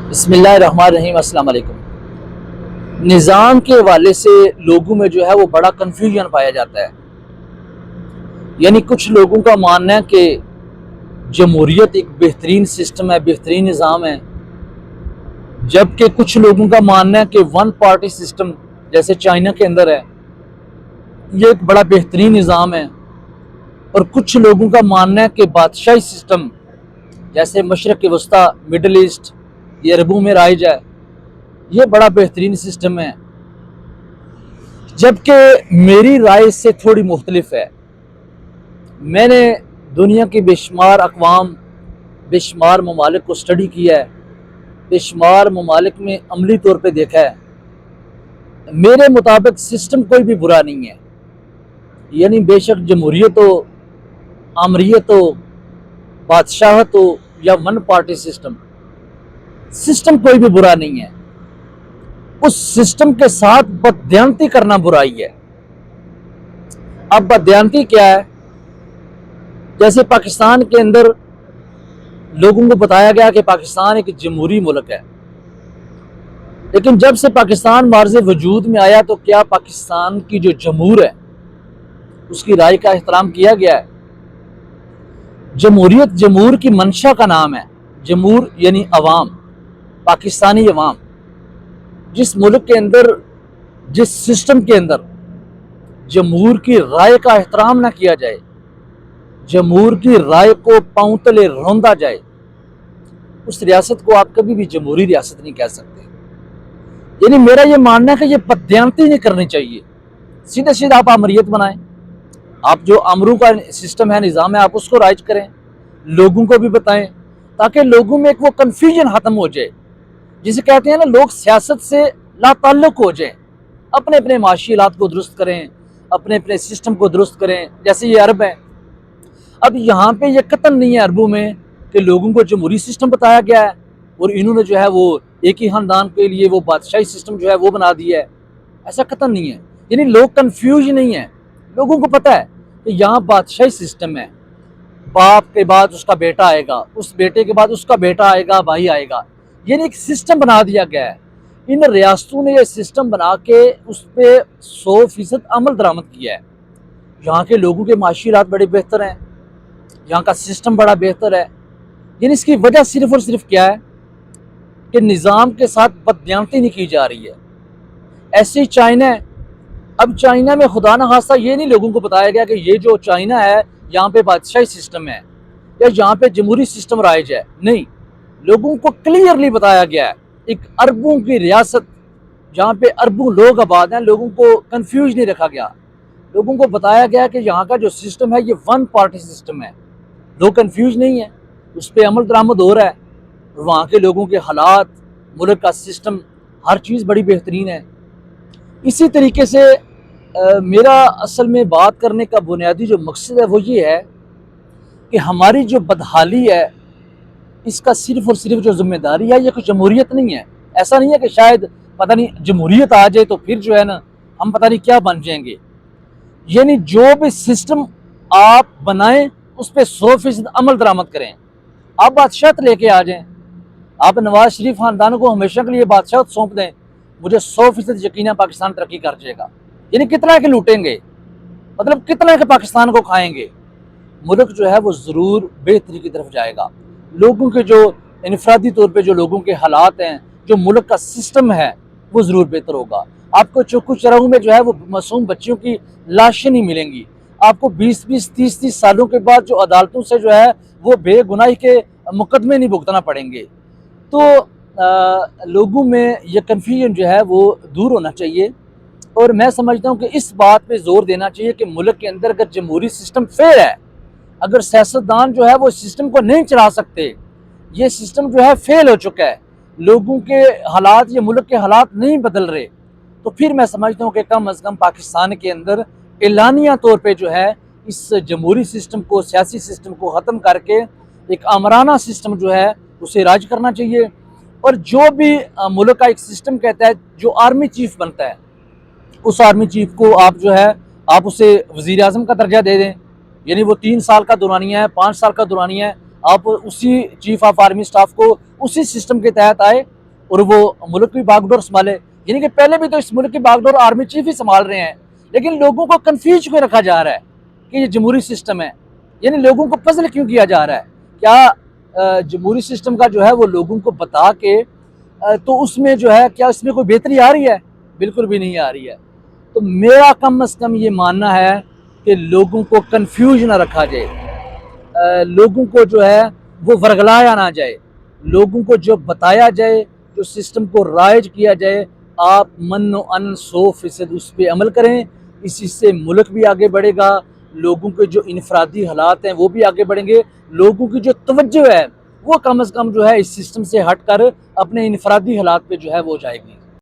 बिस्मिल्लाहिर्रहमानिर्रहीम। अस्सलाम वालेकुम। निज़ाम के हवाले से लोगों में जो है वो बड़ा कन्फ्यूजन पाया जाता है। यानी कुछ लोगों का मानना है कि जमहूरियत एक बेहतरीन सिस्टम है, बेहतरीन निज़ाम है, जबकि कुछ लोगों का मानना है कि वन पार्टी सिस्टम जैसे चाइना के अंदर है, ये एक बड़ा बेहतरीन निज़ाम है। और कुछ लोगों का मानना है कि बादशाही सिस्टम जैसे मशरक़ वस्ता, मिडल ईस्ट, ये अरबों में राइज है, ये बड़ा बेहतरीन सिस्टम है। जबकि मेरी राय इससे थोड़ी मुख्तलिफ है। मैंने दुनिया की बेशुमार अक़वाम, बेशुमार ममालिक को स्टडी किया है, बेशुमार ममालिक में अमली तौर पे देखा है। मेरे मुताबिक सिस्टम कोई भी बुरा नहीं है। यानी बेशक जमहूरियत हो, आमरीत हो, बादशाहत हो या वन पार्टी सिस्टम, सिस्टम कोई भी बुरा नहीं है। उस सिस्टम के साथ बददियानती करना बुराई है। अब बददियानती क्या है? जैसे पाकिस्तान के अंदर लोगों को बताया गया कि पाकिस्तान एक जमहूरी मुल्क है, लेकिन जब से पाकिस्तान मार्ज़ वजूद में आया तो क्या पाकिस्तान की जो जमहूर है उसकी राय का एहतराम किया गया है? जमहूरियत जमहूर की मंशा का नाम है। जमहूर यानी अवाम, पाकिस्तानी अवाम। जिस मुल्क के अंदर, जिस सिस्टम के अंदर जमहूर की राय का एहतराम ना किया जाए, जमहूर की राय को पांव तले रौंदा जाए, उस रियासत को आप कभी भी जमहूरी रियासत नहीं कह सकते। यानी मेरा ये मानना है कि ये बददियानती नहीं करनी चाहिए। सीधे सीधे आप अमरीत बनाएं, आप जो अमरू का सिस्टम है, निज़ाम है, आप उसको राइज करें, लोगों को भी बताएं, ताकि लोगों में एक वो कन्फ्यूजन ख़त्म हो जाए जिसे कहते हैं ना, लोग सियासत से लाताल्लुक हो जाएं, अपने अपने माशी हालात को दुरुस्त करें, अपने अपने सिस्टम को दुरुस्त करें। जैसे ये अरब है, अब यहाँ पे ये कतन नहीं है अरबों में कि लोगों को जमहूरी सिस्टम बताया गया है और इन्होंने जो है वो एक ही खानदान के लिए वो बादशाही सिस्टम जो है वो बना दिया है। ऐसा कतन नहीं है। यानी लोग कन्फ्यूज नहीं है, लोगों को पता है कि यहाँ बादशाही सिस्टम है, बाप के बाद उसका बेटा आएगा, उस बेटे के बाद उसका बेटा आएगा, भाई आएगा। यानी एक सिस्टम बना दिया गया है। इन रियासतों ने यह सिस्टम बना के उस पर 100% अमल दरामद किया है। यहाँ के लोगों के माशी हालात बड़े बेहतर हैं, यहाँ का सिस्टम बड़ा बेहतर है। यानी इसकी वजह सिर्फ और सिर्फ क्या है कि निज़ाम के साथ बददियानती नहीं की जा रही है। ऐसे ही चाइना है। अब चाइना में खुदा न खास्ता ये नहीं लोगों को बताया गया कि ये जो चाइना है यहाँ पे बादशाही सिस्टम है या यहाँ पे जमहूरी सिस्टम राइज है। नहीं, लोगों को क्लियरली बताया गया है एक अरबों की रियासत जहाँ पे अरबों लोग आबाद हैं। लोगों को कंफ्यूज नहीं रखा गया, लोगों को बताया गया कि यहाँ का जो सिस्टम है ये वन पार्टी सिस्टम है। लोग कंफ्यूज नहीं है, उस पर अमल दरामद हो रहा है। वहाँ के लोगों के हालात, मुल्क का सिस्टम, हर चीज़ बड़ी बेहतरीन है। इसी तरीके से मेरा असल में बात करने का बुनियादी जो मकसद है वो ये है कि हमारी जो बदहाली है इसका सिर्फ और सिर्फ जो जिम्मेदारी है ये कोई जमहूरियत नहीं है। ऐसा नहीं है कि शायद पता नहीं जमहूरियत आ जाए तो फिर जो है ना हम पता नहीं क्या बन जाएंगे। यानी जो भी सिस्टम आप बनाएं उस पर 100% अमल दरामद करें। आप बादशाहत लेके आ जाएं, आप नवाज शरीफ खानदान को हमेशा के लिए बादशाहत सौंप दें, मुझे 100% यकीन है पाकिस्तान तरक्की कर जाएगा। यानी कितना के लूटेंगे, मतलब कितना के पाकिस्तान को खाएंगे, मुल्क जो है वो ज़रूर बेहतरी की तरफ जाएगा। लोगों के जो इनफरादी तौर पे जो लोगों के हालात हैं, जो मुल्क का सिस्टम है वो ज़रूर बेहतर होगा। आपको चौकू चौराहों में जो है वो मासूम बच्चियों की लाशें नहीं मिलेंगी। आपको 20-20, 30-30 सालों के बाद जो अदालतों से जो है वो बेगुनाही के मुकदमे नहीं भुगतना पड़ेंगे। तो लोगों में ये कन्फ्यूजन जो है वो दूर होना चाहिए और मैं समझता हूँ कि इस बात पे जोर देना चाहिए कि मुल्क के अंदर अगर जमहूरी सिस्टम फेल है, अगर सियासतदान जो है वो सिस्टम को नहीं चला सकते, ये सिस्टम जो है फेल हो चुका है, लोगों के हालात, ये मुल्क के हालात नहीं बदल रहे, तो फिर मैं समझता हूँ कि कम अज़ कम पाकिस्तान के अंदर एलानिया तौर पे जो है इस जमहूरी सिस्टम को, सियासी सिस्टम को ख़त्म करके एक आमराना सिस्टम जो है उसे राज करना चाहिए। और जो भी मुल्क का एक सिस्टम कहता है, जो आर्मी चीफ बनता है, उस आर्मी चीफ को आप जो है आप उसे वज़ीर आज़म का दर्जा दे दें। यानी वो 3 साल का दुरानिया है, 5 साल का दुरानिया है, आप उसी चीफ ऑफ आर्मी स्टाफ को उसी सिस्टम के तहत आए और वो मुल्क की बागडोर संभाले। यानी कि पहले भी तो इस मुल्क की बागडोर आर्मी चीफ ही संभाल रहे हैं, लेकिन लोगों को कंफ्यूज क्यों रखा जा रहा है कि ये जमहूरी सिस्टम है? यानी लोगों को पजल क्यों किया जा रहा है? क्या जमहूरी सिस्टम का जो है वो लोगों को बता के तो उसमें जो है क्या इसमें कोई बेहतरी आ रही है? बिल्कुल भी नहीं आ रही है। तो मेरा कम से कम ये मानना है कि लोगों को कंफ्यूज ना रखा जाए, लोगों को जो है वो वर्गलाया ना जाए, लोगों को जो बताया जाए, जो सिस्टम को राइज किया जाए, आप मन अन 100% उस पर अमल करें। इसी से मुल्क भी आगे बढ़ेगा, लोगों के जो इनफरादी हालात हैं वो भी आगे बढ़ेंगे, लोगों की जो तवज्जो है वो कम से कम जो है इस सिस्टम से हट कर अपने इनफरादी हालात पे जो है वो जाएगी।